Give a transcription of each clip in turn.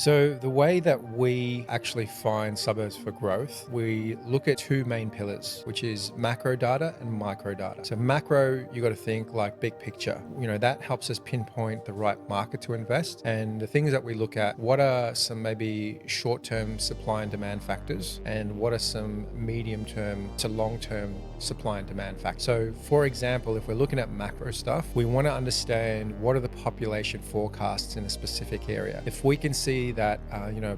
So the way that we actually find suburbs for growth, we look at two main pillars, which is macro data and micro data. So macro, you got to think like big picture. That helps us pinpoint the right market to invest. And the things that we look at, what are some maybe short-term supply and demand factors, and what are some medium-term to long-term supply and demand factors. So for example, if we're looking at macro stuff, we want to understand what are the population forecasts in a specific area. If we can see that,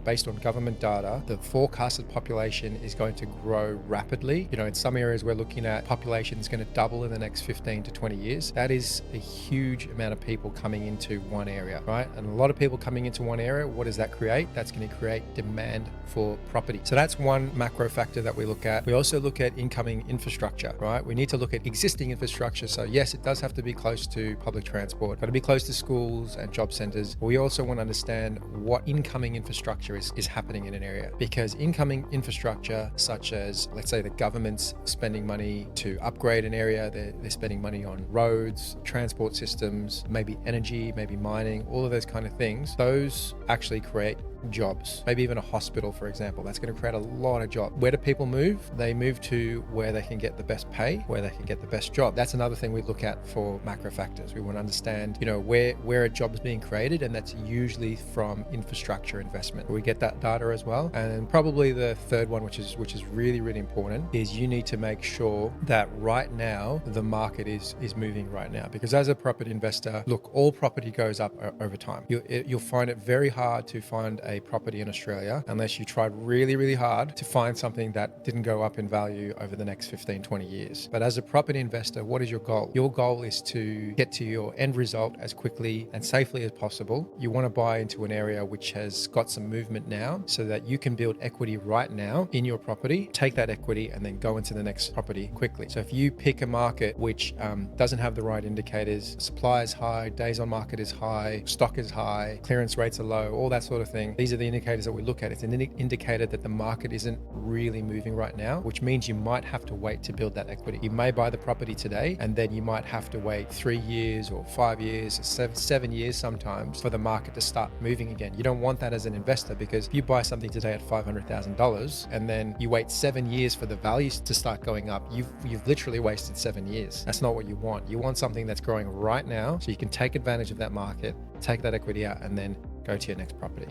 based on government data, the forecasted population is going to grow rapidly. In some areas we're looking at population is going to double in the next 15 to 20 years. That is a huge amount of people coming into one area, right? And a lot of people coming into one area, what does that create? That's going to create demand for property. So that's one macro factor that we look at. We also look at incoming infrastructure, right? We need to look at existing infrastructure. So yes, it does have to be close to public transport, got to be close to schools and job centers. We also want to understand what incoming infrastructure is happening in an area, because incoming infrastructure, such as, let's say, the government's spending money to upgrade an area, they're spending money on roads, transport systems, maybe energy, maybe mining, all of those kind of things, those actually create jobs. Maybe even a hospital, for example, that's going to create a lot of jobs. Where do people move? They move to where they can get the best pay, where they can get the best job. That's another thing we look at for macro factors. We want to understand, where a job is being created, and that's usually from infrastructure investment. We get that data as well. And probably the third one, which is really, really important, is you need to make sure that right now the market is moving right now. Because as a property investor, look, all property goes up over time. You'll find it very hard to find a property in Australia unless you tried really, really hard to find something that didn't go up in value over the next 15, 20 years. But as a property investor, what is your goal? Your goal is to get to your end result as quickly and safely as possible. You want to buy into an area which has got some movement now so that you can build equity right now in your property, take that equity and then go into the next property quickly. So if you pick a market which doesn't have the right indicators, supply is high, days on market is high, stock is high, clearance rates are low, all that sort of thing, these are the indicators that we look at. It's an indicator that the market isn't really moving right now, which means you might have to wait to build that equity. You may buy the property today, and then you might have to wait 3 years or 5 years, or 7 years sometimes for the market to start moving again. You don't want that as an investor, because if you buy something today at $500,000 and then you wait 7 years for the values to start going up, you've literally wasted 7 years. That's not what you want. You want something that's growing right now so you can take advantage of that market, take that equity out, and then go to your next property.